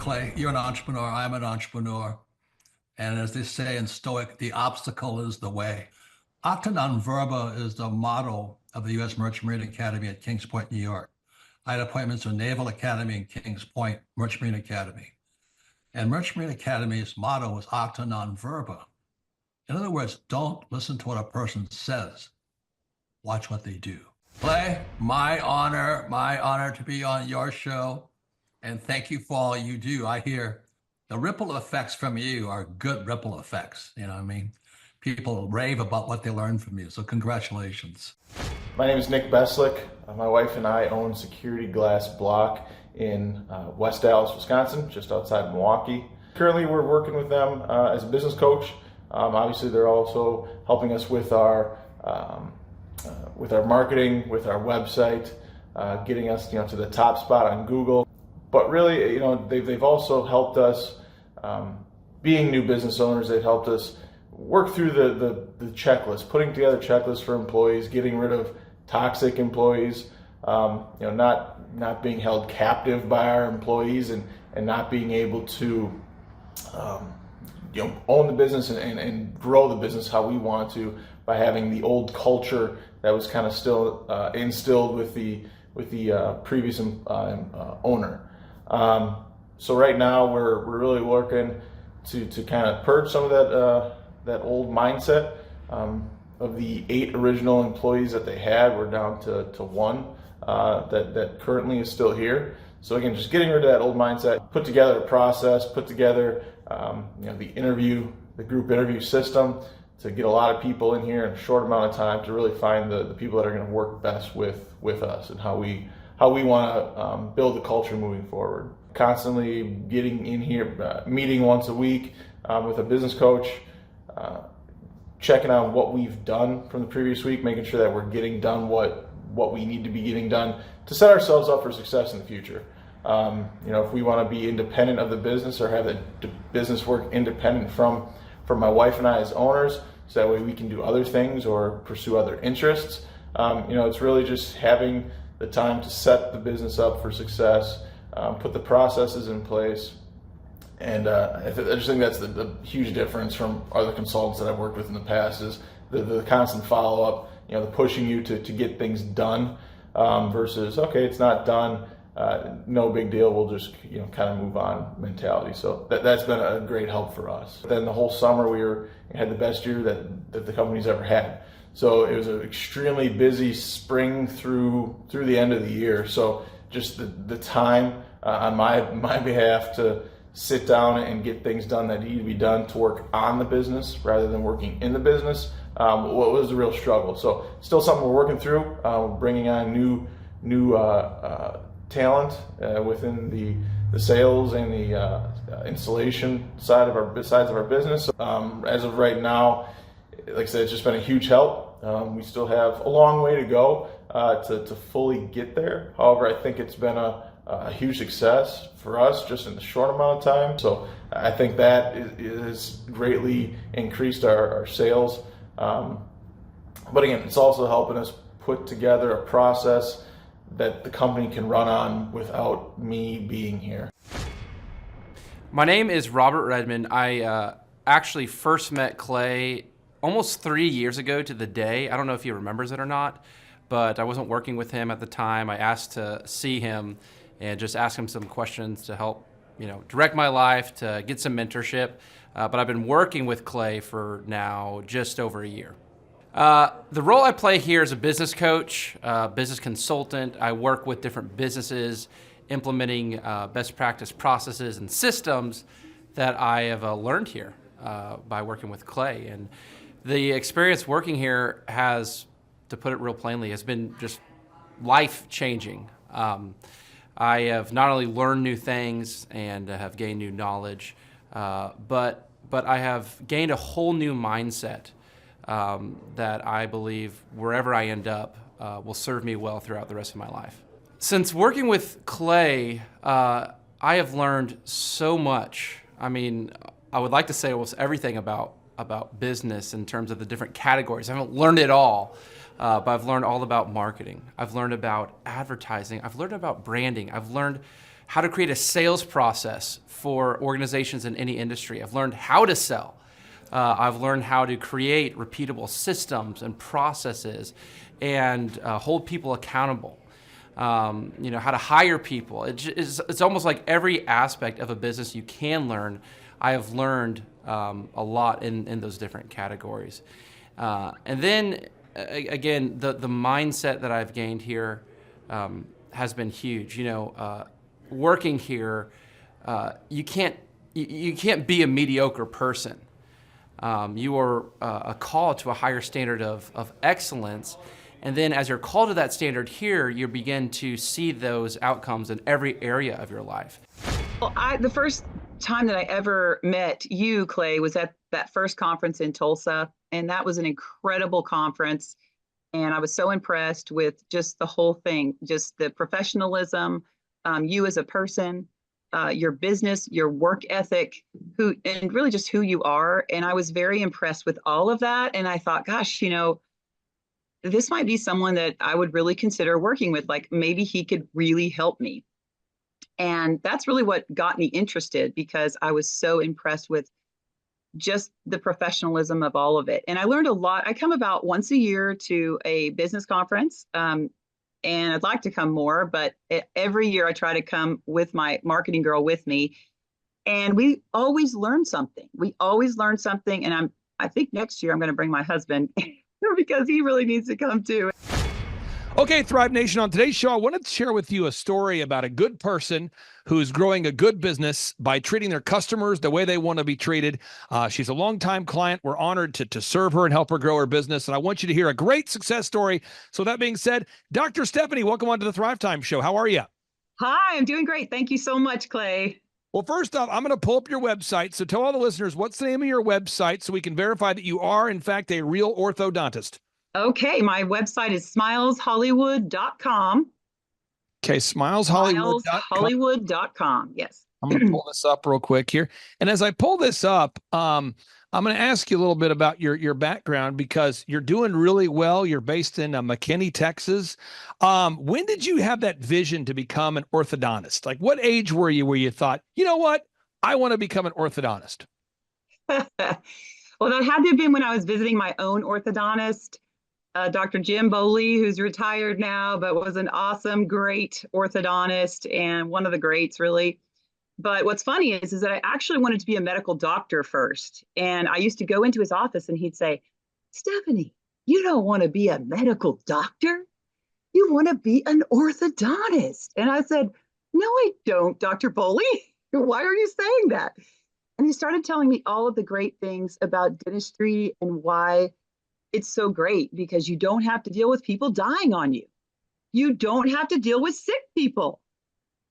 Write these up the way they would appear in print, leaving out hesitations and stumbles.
Clay, you're an entrepreneur. I'm an entrepreneur. And as they say in Stoic, the obstacle is the way. Acta non verba is the motto of the U.S. Merchant Marine Academy at Kings Point, New York. I had appointments to Naval Academy and Kings Point Merchant Marine Academy. And Merchant Marine Academy's motto was Acta non verba. In other words, don't listen to what a person says. Watch what they do. Clay, my honor to be on your show. And thank you for all you do. I hear the ripple effects from you are good ripple effects. You know what I mean? People rave about what they learn from you. So congratulations. My name is Nick Beslick. My wife and I own Security Glass Block in West Dallas, Wisconsin, just outside Milwaukee. Currently, we're working with them as a business coach. Obviously, they're also helping us with our marketing, with our website, getting us to the top spot on Google. But really, they've also helped us being new business owners. They've helped us work through the checklist, putting together checklists for employees, getting rid of toxic employees, not being held captive by our employees, and not being able to own the business and grow the business how we want to, by having the old culture that was kind of still instilled with the previous owner. So right now we're really working to kind of purge some of that old mindset. Of the 8 original employees that they had, we're down to 1 that currently is still here. So again, just getting rid of that old mindset, put together a process, put together the group interview system to get a lot of people in here in a short amount of time to really find the people that are going to work best with us, and how we want to build the culture moving forward. Constantly getting in here, meeting once a week with a business coach, checking on what we've done from the previous week, making sure that we're getting done what we need to be getting done to set ourselves up for success in the future. If we want to be independent of the business, or have the business work independent from my wife and I as owners, so that way we can do other things or pursue other interests. It's really just having the time to set the business up for success, put the processes in place. And I just think that's the huge difference from other consultants that I've worked with in the past, is the constant follow-up, the pushing you to get things done, versus, okay, it's not done, no big deal, we'll just kind of move on mentality. So that's been a great help for us. Then the whole summer we had the best year that the company's ever had. So it was an extremely busy spring through the end of the year. So just the time on my behalf to sit down and get things done that need to be done to work on the business rather than working in the business, what was a real struggle. So still something we're working through, bringing on new talent within the sales and the installation sides of our business. As of right now, like I said, it's just been a huge help. We still have a long way to go to fully get there. However, I think it's been a huge success for us just in a short amount of time. So I think that is greatly increased our sales. But again, it's also helping us put together a process that the company can run on without me being here. My name is Robert Redmond. I actually first met Clay almost 3 years ago to the day. I don't know if he remembers it or not, but I wasn't working with him at the time. I asked to see him and just ask him some questions to help, direct my life, to get some mentorship. But I've been working with Clay for now just over a year. The role I play here is a business coach, business consultant. I work with different businesses implementing best practice processes and systems that I have learned here by working with Clay. And the experience working here has, to put it real plainly, has been just life-changing. I have not only learned new things and have gained new knowledge, but I have gained a whole new mindset that I believe wherever I end up will serve me well throughout the rest of my life. Since working with Clay, I have learned so much. I mean, I would like to say almost everything about business in terms of the different categories. I haven't learned it all, but I've learned all about marketing. I've learned about advertising. I've learned about branding. I've learned how to create a sales process for organizations in any industry. I've learned how to sell. I've learned how to create repeatable systems and processes and hold people accountable. How to hire people. It's almost like every aspect of a business you can learn. I have learned a lot in those different categories. And then, again, the mindset that I've gained here has been huge. Working here, you can't be a mediocre person. You are a call to a higher standard of excellence. And then as you're called to that standard here, you begin to see those outcomes in every area of your life. Well, the first time that I ever met you, Clay, was at that first conference in Tulsa. And that was an incredible conference. And I was so impressed with just the whole thing, just the professionalism, you as a person, your business, your work ethic, and really just who you are. And I was very impressed with all of that. And I thought, gosh, this might be someone that I would really consider working with. Like maybe he could really help me. And that's really what got me interested, because I was so impressed with just the professionalism of all of it. And I learned a lot. I come about once a year to a business conference, and I'd like to come more, but every year I try to come with my marketing girl with me. And we always learn something. And I think next year I'm going to bring my husband because he really needs to come too. Okay, Thrive Nation, on today's show, I wanted to share with you a story about a good person who's growing a good business by treating their customers the way they want to be treated. She's a longtime client. We're honored to serve her and help her grow her business. And I want you to hear a great success story. So that being said, Dr. Stephanie, welcome on to the Thrivetime Show. How are you? Hi, I'm doing great. Thank you so much, Clay. Well, first off, I'm going to pull up your website. So tell all the listeners, what's the name of your website so we can verify that you are, in fact, a real orthodontist? Okay, my website is smileshollywood.com. Okay, smileshollywood.com. Yes. I'm going to pull this up real quick here. And as I pull this up, I'm going to ask you a little bit about your background, because you're doing really well. You're based in McKinney, Texas. When did you have that vision to become an orthodontist? Like, what age were you where you thought, you know what, I want to become an orthodontist? Well, that had to have been when I was visiting my own orthodontist, Dr. Jim Boley, who's retired now, but was an awesome, great orthodontist and one of the greats, really. But what's funny is that I actually wanted to be a medical doctor first. And I used to go into his office and he'd say, Stephanie, you don't want to be a medical doctor. You want to be an orthodontist. And I said, no, I don't, Dr. Boley. Why are you saying that? And he started telling me all of the great things about dentistry and why it's so great, because you don't have to deal with people dying on you. You don't have to deal with sick people.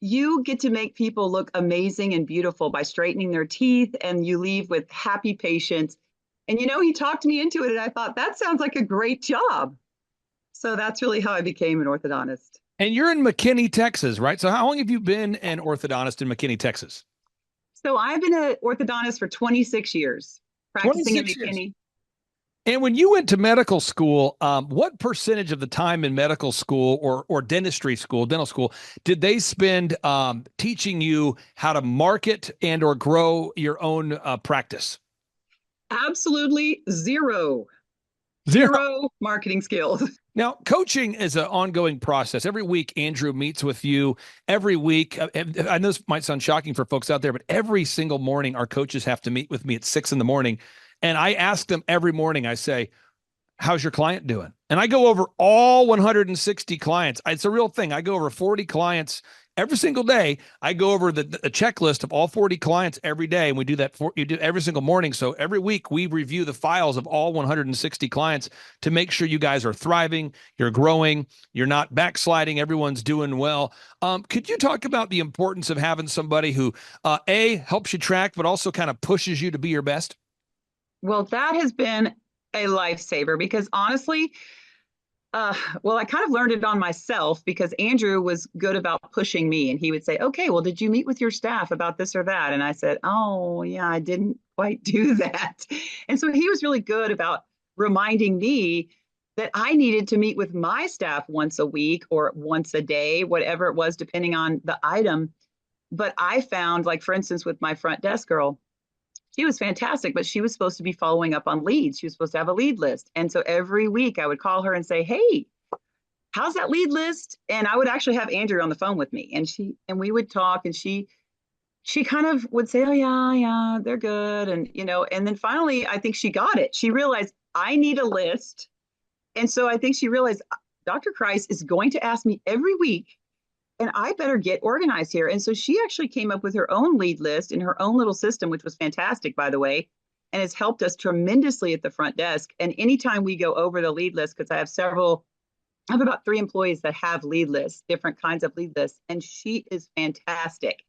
You get to make people look amazing and beautiful by straightening their teeth, and you leave with happy patients. And he talked me into it, and I thought, that sounds like a great job. So that's really how I became an orthodontist. And you're in McKinney, Texas, right? So how long have you been an orthodontist in McKinney, Texas? So I've been an orthodontist for 26 years, practicing in McKinney. Years. And when you went to medical school, what percentage of the time in medical school or dentistry school, dental school, did they spend teaching you how to market and or grow your own practice? Absolutely zero marketing skills. Now, coaching is an ongoing process. Every week, Andrew meets with you. Every week, I know this might sound shocking for folks out there, but every single morning, our coaches have to meet with me at 6 a.m. And I ask them every morning, I say, how's your client doing? And I go over all 160 clients. It's a real thing. I go over 40 clients every single day. I go over the checklist of all 40 clients every day. And we do that you do every single morning. So every week we review the files of all 160 clients to make sure you guys are thriving, you're growing, you're not backsliding, everyone's doing well. Could you talk about the importance of having somebody who, A, helps you track, but also kind of pushes you to be your best? Well, that has been a lifesaver, because honestly, I kind of learned it on myself, because Andrew was good about pushing me, and he would say, okay, well, did you meet with your staff about this or that? And I said, oh, yeah, I didn't quite do that. And so he was really good about reminding me that I needed to meet with my staff once a week or once a day, whatever it was, depending on the item. But I found, like, for instance, with my front desk girl, she was fantastic, but she was supposed to be following up on leads. She was supposed to have a lead list. And so every week I would call her and say, hey, how's that lead list? And I would actually have Andrew on the phone with me, and we would talk, and she kind of would say, oh yeah, they're good. And, and then finally, I think she got it. She realized I need a list. And so I think she realized Dr. Kreis is going to ask me every week, and I better get organized here. And so she actually came up with her own lead list in her own little system, which was fantastic, by the way, and has helped us tremendously at the front desk. And anytime we go over the lead list, because I have about 3 employees that have lead lists, different kinds of lead lists, and she is fantastic.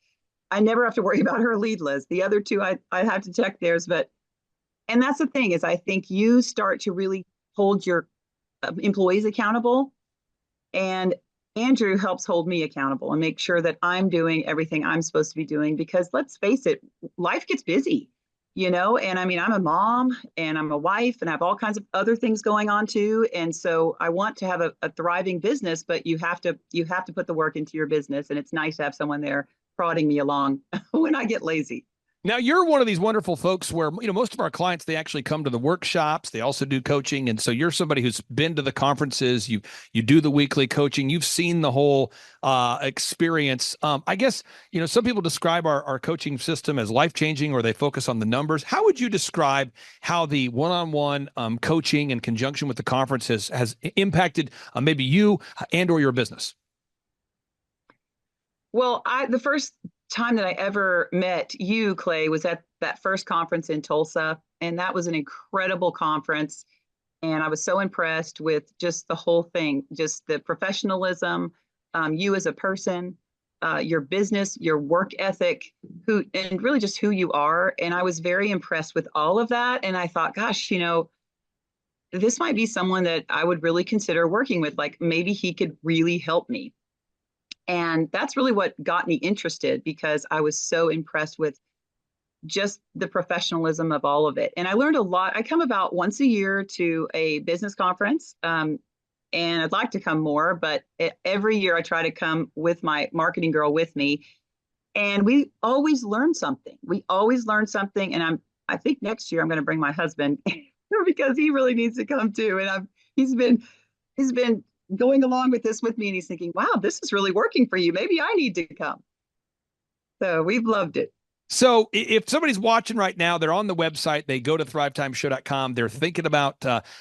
I never have to worry about her lead list. The other 2, I have to check theirs, and that's the thing, is I think you start to really hold your employees accountable, and Andrew helps hold me accountable and make sure that I'm doing everything I'm supposed to be doing, because let's face it, life gets busy, and I mean, I'm a mom and I'm a wife and I have all kinds of other things going on too. And so I want to have a thriving business, but you have to put the work into your business. And it's nice to have someone there prodding me along when I get lazy. Now, you're one of these wonderful folks where, most of our clients, they actually come to the workshops. They also do coaching. And so you're somebody who's been to the conferences. You do the weekly coaching. You've seen the whole experience. I guess, some people describe our coaching system as life-changing, or they focus on the numbers. How would you describe how the one-on-one coaching in conjunction with the conference has impacted maybe you and or your business? Well, the first time that I ever met you, Clay, was at that first conference in Tulsa. And that was an incredible conference. And I was so impressed with just the whole thing, just the professionalism, you as a person, your business, your work ethic, and really just who you are. And I was very impressed with all of that. And I thought, gosh, this might be someone that I would really consider working with. Like, maybe he could really help me. And that's really what got me interested, because I was so impressed with just the professionalism of all of it. And I learned a lot. I come about once a year to a business conference, and I'd like to come more, but every year I try to come with my marketing girl with me. And we always learn something. And I think next year I'm going to bring my husband because he really needs to come too. And he's been going along with this with me, and he's thinking, wow, this is really working for you. Maybe I need to come. So we've loved it. So if somebody's watching right now, they're on the website, they go to thrivetimeshow.com, they're thinking about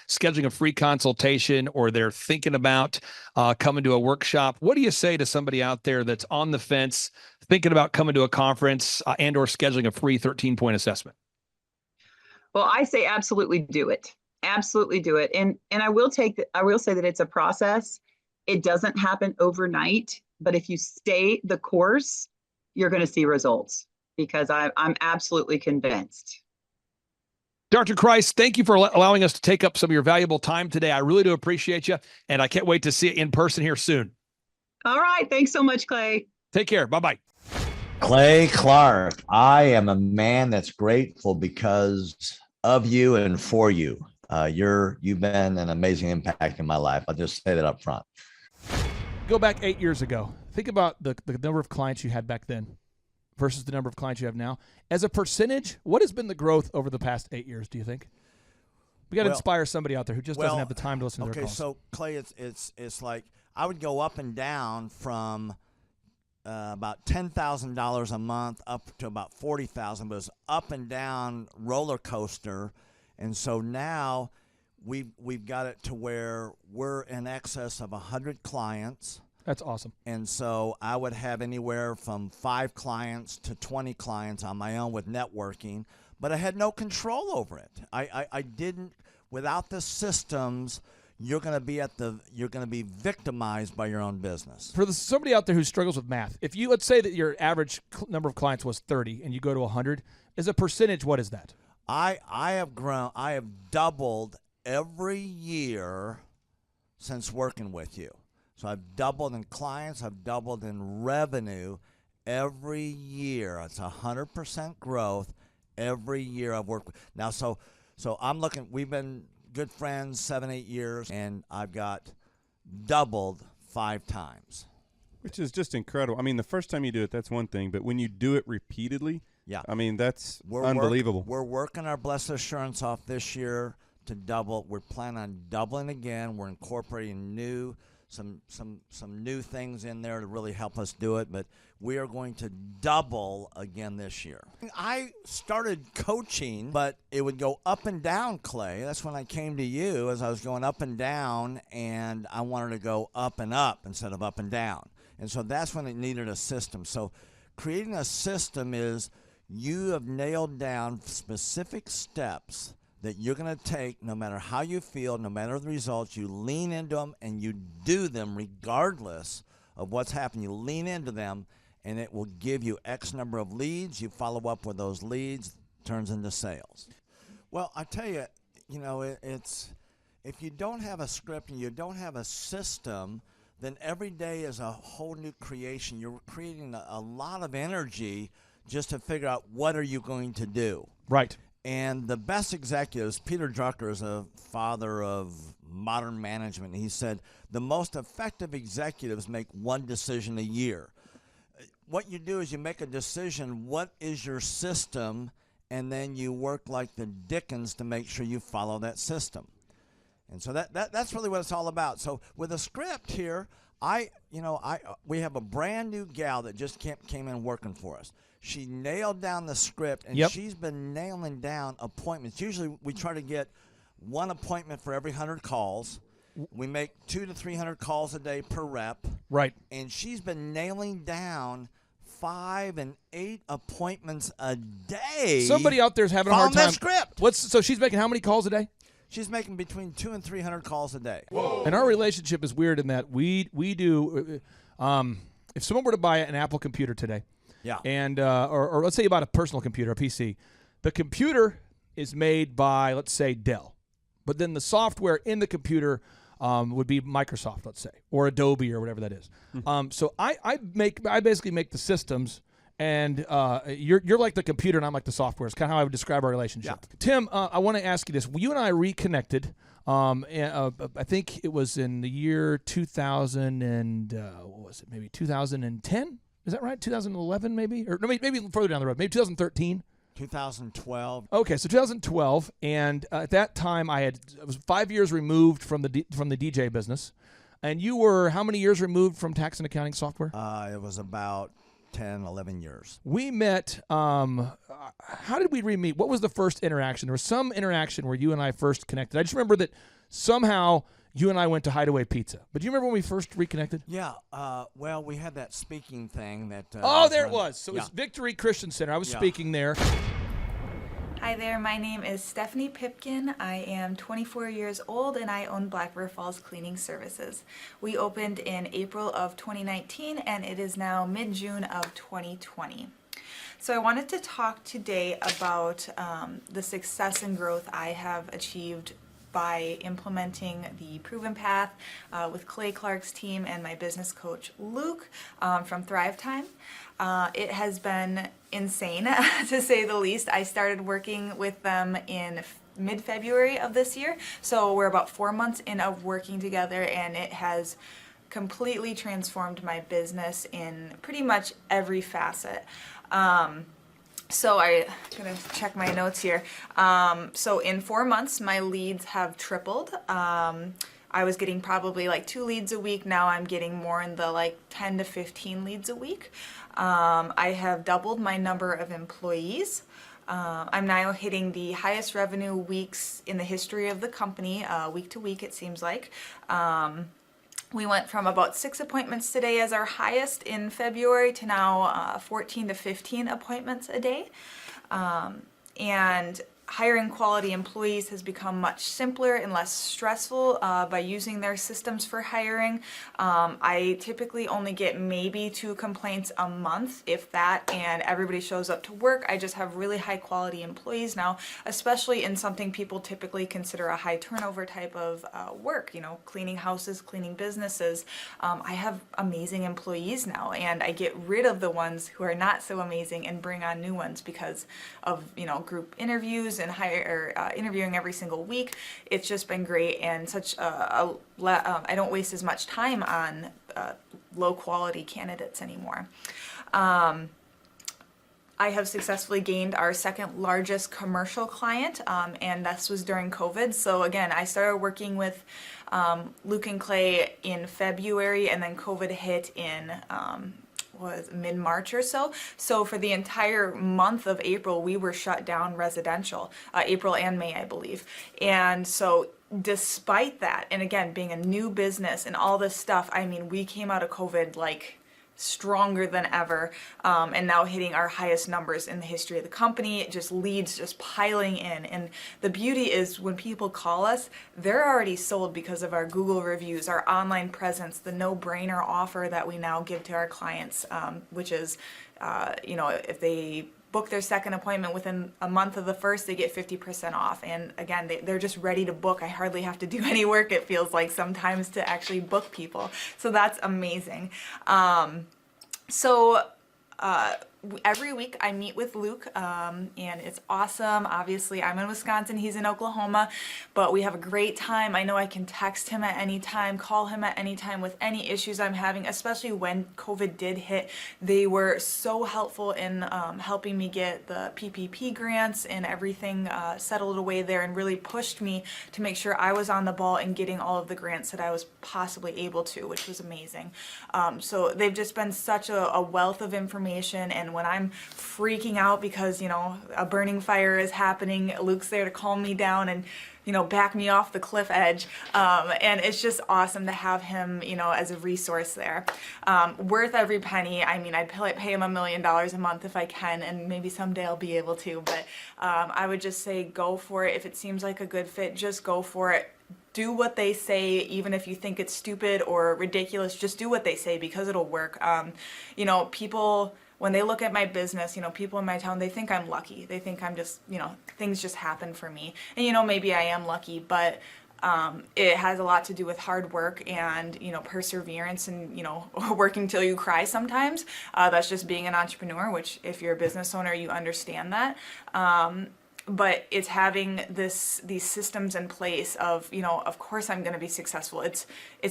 scheduling a free consultation, or they're thinking about coming to a workshop. What do you say to somebody out there that's on the fence, thinking about coming to a conference and or scheduling a free 13-point assessment? Well, I say absolutely do it. Absolutely do it. And I will say that it's a process. It doesn't happen overnight, but if you stay the course, you're going to see results, because I'm absolutely convinced. Dr. Kreis, thank you for allowing us to take up some of your valuable time today. I really do appreciate you, and I can't wait to see you in person here soon. All right. Thanks so much, Clay. Take care. Bye-bye. Clay Clark, I am a man that's grateful because of you and for you. You've been an amazing impact in my life. I'll just say that up front. Go back 8 years ago. Think about the number of clients you had back then versus the number of clients you have now. As a percentage, what has been the growth over the past 8 years, do you think? We got to inspire somebody out there who just doesn't have the time to listen to their calls. Okay, so Clay, it's like I would go up and down from about $10,000 a month up to about $40,000, but it's up and down roller coaster. And so now we've got it to where we're in excess of 100 clients. That's awesome. And so I would have anywhere from 5 clients to 20 clients on my own with networking, but I had no control over it. I didn't, without the systems, you're going to be victimized by your own business. For somebody out there who struggles with math, if you, let's say that your average number of clients was 30 and you go to 100, as a percentage, what is that? I have doubled every year since working with you. So I've doubled in clients, I've doubled in revenue every year. It's 100% growth every year I've worked with. Now, so I'm looking, we've been good friends 7-8 years, and I've got doubled 5 times. Which is just incredible. I mean, the first time you do it, that's one thing, but when you do it repeatedly, Yeah. I mean, that's unbelievable. We're working our Blessed Assurance off this year to double. We're planning on doubling again. We're incorporating some new things in there to really help us do it, but we are going to double again this year. I started coaching, but it would go up and down, Clay. That's when I came to you, as I was going up and down, and I wanted to go up and up instead of up and down. And so that's when it needed a system. So creating a system is you have nailed down specific steps that you're going to take no matter how you feel, no matter the results. You lean into them and you do them regardless of what's happening. You lean into them and it will give you X number of leads. You follow up with those leads, turns into sales. Well, I tell you, it's if you don't have a script and you don't have a system, then every day is a whole new creation. You're creating a lot of energy just to figure out what are you going to do. Right. And the best executives, Peter Drucker is a father of modern management. He said, the most effective executives make one decision a year. What you do is you make a decision, what is your system, and then you work like the Dickens to make sure you follow that system. And so that's really what it's all about. So with a script here, we have a brand new gal that just came in working for us. She nailed down the script, and she's been nailing down appointments. Usually we try to get one appointment for every 100 calls. We make 200 to 300 calls a day per rep. Right. And she's been nailing down 5 and 8 appointments a day. Somebody out there's having a hard time. That script. So she's making how many calls a day? She's making between 200 and 300 calls a day. Whoa. And our relationship is weird in that we do. If someone were to buy an Apple computer today, and or let's say you bought a personal computer, a PC, the computer is made by, let's say, Dell, but then the software in the computer would be Microsoft, let's say, or Adobe or whatever that is. So I basically make the systems. And you're like the computer, and I'm like the software. It's kind of how I would describe our relationship. Yeah. Tim, I want to ask you this. You and I reconnected. I think it was in the year 2000 and what was it? Maybe 2010. Is that right? 2011, maybe, or no, maybe further down the road. Maybe 2013. 2012. Okay, so 2012, and at that time I was 5 years removed from the DJ business, and you were how many years removed from tax and accounting software? It was about 10, 11 years. We met, how did we re-meet? What was the first interaction? There was some interaction where you and I first connected. I just remember that somehow you and I went to Hideaway Pizza. But do you remember when we first reconnected? Yeah. Well, we had that speaking thing that... there it was. So it was Victory Christian Center. I was speaking there. Hi there, my name is Stephanie Pipkin. I am 24 years old and I own Black River Falls Cleaning Services. We opened in April of 2019 and it is now mid-June of 2020. So I wanted to talk today about the success and growth I have achieved by implementing the Proven Path with Clay Clark's team and my business coach Luke from Thrivetime. It has been insane to say the least. I started working with them in mid-February of this year, so we're about 4 months in of working together, and it has completely transformed my business in pretty much every facet. So I'm going to check my notes here. So in 4 months, my leads have tripled. I was getting probably like 2 leads a week. Now I'm getting more in the like 10 to 15 leads a week. I have doubled my number of employees. I'm now hitting the highest revenue weeks in the history of the company, week to week it seems like. We went from about 6 appointments today as our highest in February to now 14 to 15 appointments a day. And hiring quality employees has become much simpler and less stressful by using their systems for hiring. I typically only get maybe 2 complaints a month, if that, and everybody shows up to work. I just have really high quality employees now, especially in something people typically consider a high turnover type of work, cleaning houses, cleaning businesses. I have amazing employees now, and I get rid of the ones who are not so amazing and bring on new ones because of, group interviews and interviewing every single week. It's just been great, and such I don't waste as much time on low quality candidates anymore. I have successfully gained our second largest commercial client, and this was during COVID. So again, I started working with Luke and Clay in February, and then COVID hit in was mid-March or so. So for the entire month of April, we were shut down residential, April and May, I believe. And so despite that, and again, being a new business and all this stuff, I mean, we came out of COVID like stronger than ever, and now hitting our highest numbers in the history of the company. Just leads just piling in, and the beauty is when people call us, they're already sold because of our Google reviews, our online presence, the no-brainer offer that we now give to our clients, which is if they book their second appointment within a month of the first, they get 50% off. And again, they're just ready to book. I hardly have to do any work, it feels like sometimes, to actually book people. So that's amazing. Every week I meet with Luke, and it's awesome. Obviously, I'm in Wisconsin, he's in Oklahoma, but we have a great time. I know I can text him at any time, call him at any time with any issues I'm having, especially when COVID did hit. They were so helpful in helping me get the PPP grants and everything settled away there, and really pushed me to make sure I was on the ball and getting all of the grants that I was possibly able to, which was amazing. So they've just been such a wealth of information, and when I'm freaking out because, a burning fire is happening, Luke's there to calm me down and, back me off the cliff edge. And it's just awesome to have him, as a resource there. Worth every penny. I mean, I'd pay him $1 million a month if I can, and maybe someday I'll be able to. But I would just say go for it. If it seems like a good fit, just go for it. Do what they say, even if you think it's stupid or ridiculous. Just do what they say, because it'll work. People, when they look at my business, people in my town, they think I'm lucky. They think I'm just, things just happen for me. And, maybe I am lucky, but it has a lot to do with hard work and, perseverance and, working till you cry sometimes. That's just being an entrepreneur, which if you're a business owner, you understand that. But it's having these systems in place of, of course I'm going to be successful. It's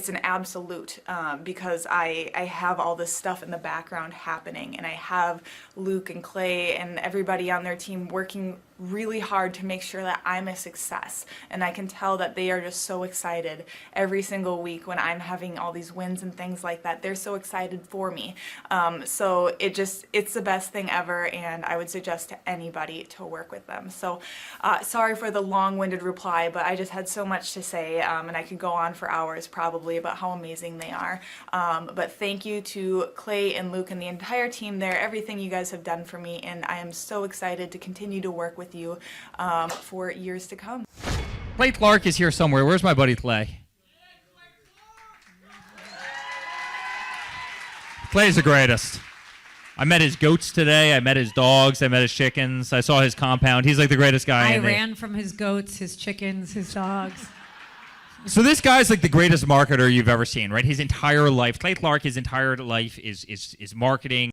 an absolute, because I have all this stuff in the background happening, and I have Luke and Clay and everybody on their team working really hard to make sure that I'm a success. And I can tell that they are just so excited every single week when I'm having all these wins and things like that. They're so excited for me. So it's the best thing ever, and I would suggest to anybody to work with them. So sorry for the long-winded reply, but I just had so much to say, and I could go on for hours probably about how amazing they are. But thank you to Clay and Luke and the entire team there, everything you guys have done for me, and I am so excited to continue to work with you for years to come. Clay Clark is here somewhere. Where's my buddy Clay? Clay's the greatest. I met his goats today. I met his dogs. I met his chickens. I saw his compound. He's like the greatest guy. I ran from his goats, his chickens, his dogs. So this guy's like the greatest marketer you've ever seen, right? His entire life, Clay Clark, his entire life is marketing.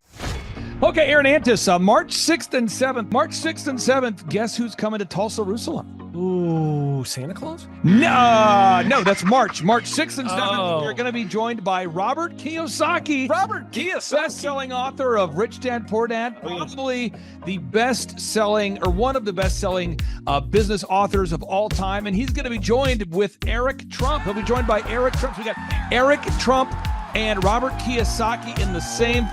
Okay, Aaron Antis, March 6th and 7th. March 6th and 7th, guess who's coming to Tulsa, Jerusalem? Ooh, Santa Claus? No, that's March 6th and 7th. You're going to be joined by Robert Kiyosaki. Robert Kiyosaki, best-selling author of Rich Dad, Poor Dad, probably the best-selling or one of the best-selling business authors of all time. And he's going to be joined with Eric Trump. He'll be joined by Eric Trump. So we got Eric Trump and Robert Kiyosaki in the same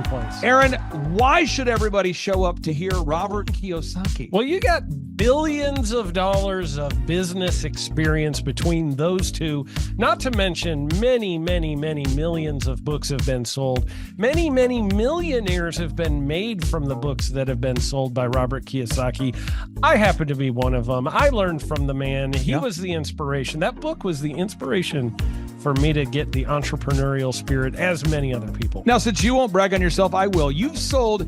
place. Aaron, why should everybody show up to hear Robert Kiyosaki? Well, you got billions of dollars of business experience between those two, not to mention many, many, many millions of books have been sold. Many, many millionaires have been made from the books that have been sold by Robert Kiyosaki. I happen to be one of them. I learned from the man. He was the inspiration. That book was the inspiration for me to get the entrepreneurial spirit, as many other people. Now, since you won't brag on yourself, I will. You've sold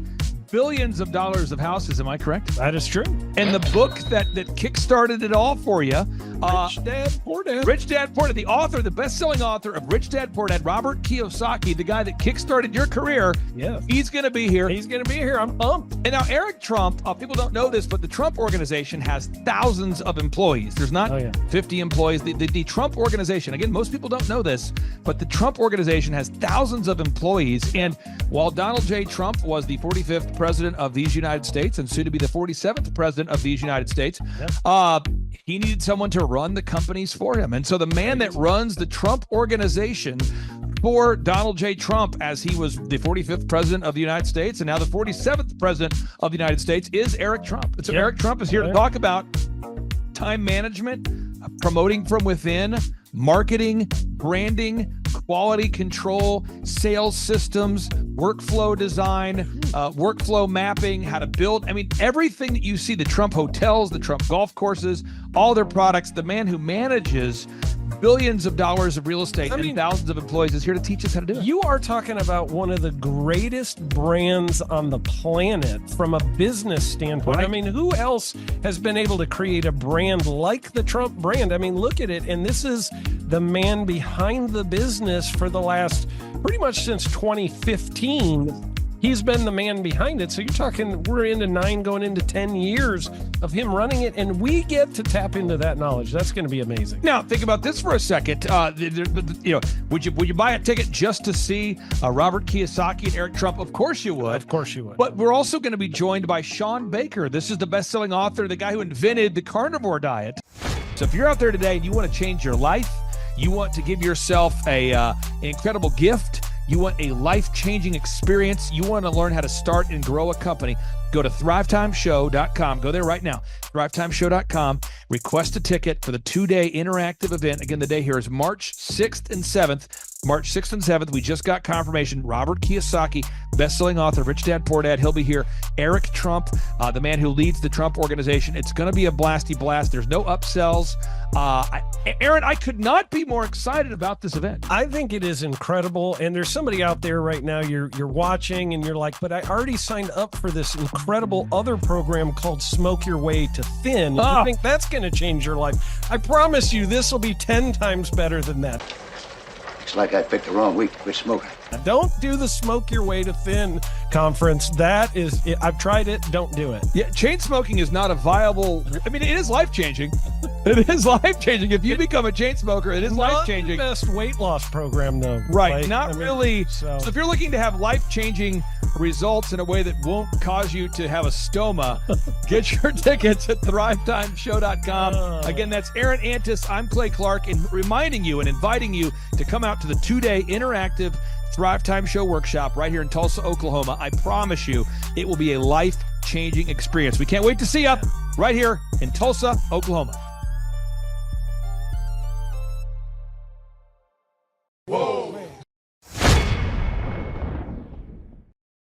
billions of dollars of houses, am I correct? That is true. And the book that kickstarted it all for you Rich Dad, Poor Dad. Rich Dad, Poor Dad, the author, the best-selling author of Rich Dad, Poor Dad, Robert Kiyosaki, the guy that kickstarted your career. Yeah. He's going to be here. He's going to be here. I'm pumped. And now Eric Trump, people don't know this, but the Trump organization has thousands of employees. There's not 50 employees. The Trump organization, again, most people don't know this, but the Trump organization has thousands of employees. And while Donald J. Trump was the 45th president of these United States and soon to be the 47th president of these United States, he needed someone to run the companies for him. And so the man that runs the Trump organization for Donald J. Trump, as he was the 45th president of the United States and now the 47th president of the United States, is Eric Trump. And so Eric Trump is here to talk about time management, promoting from within, marketing, branding, quality control, sales systems, workflow design, workflow mapping, how to build. I mean, everything that you see, the Trump hotels, the Trump golf courses, all their products, the man who manages billions of dollars of real estate and thousands of employees is here to teach us how to do it. You are talking about one of the greatest brands on the planet from a business standpoint. Right. I mean, who else has been able to create a brand like the Trump brand? I mean, look at it. And this is the man behind the business for the last pretty much since 2015. He's been the man behind it. So you're talking, we're into 9 going into 10 years of him running it, and we get to tap into that knowledge. That's going to be amazing. Now, think about this for a second. Would you buy a ticket just to see Robert Kiyosaki and Eric Trump? Of course you would. Of course you would. But we're also going to be joined by Sean Baker. This is the best-selling author, the guy who invented the carnivore diet. So if you're out there today and you want to change your life, you want to give yourself an incredible gift, you want a life-changing experience, you want to learn how to start and grow a company, go to thrivetimeshow.com. Go there right now, thrivetimeshow.com. Request a ticket for the 2-day interactive event. Again, the day here is March 6th and 7th. March 6th and 7th, we just got confirmation. Robert Kiyosaki, best-selling author, Rich Dad, Poor Dad, he'll be here. Eric Trump, the man who leads the Trump organization. It's going to be a blasty blast. There's no upsells. Aaron, I could not be more excited about this event. I think it is incredible. And there's somebody out there right now, you're watching and you're like, but I already signed up for this incredible other program called Smoke Your Way to Thin. You think that's going to change your life? I promise you, this will be 10 times better than that. Looks like I picked the wrong week to quit smoking. Don't do the Smoke Your Way to Thin conference. That is, I've tried it. Don't do it. Yeah, chain smoking is not a viable. I mean, it is life-changing. It is life-changing. If you become a chain smoker, it is life-changing. Not the best weight loss program, though. Right, really. So if you're looking to have life-changing results in a way that won't cause you to have a stoma, get your tickets at thrivetimeshow.com. Again, that's Aaron Antis. I'm Clay Clark, and reminding you and inviting you to come out to the 2-day interactive Thrive Time Show workshop right here in Tulsa, Oklahoma. I promise you, it will be a life-changing experience. We can't wait to see you right here in Tulsa, Oklahoma.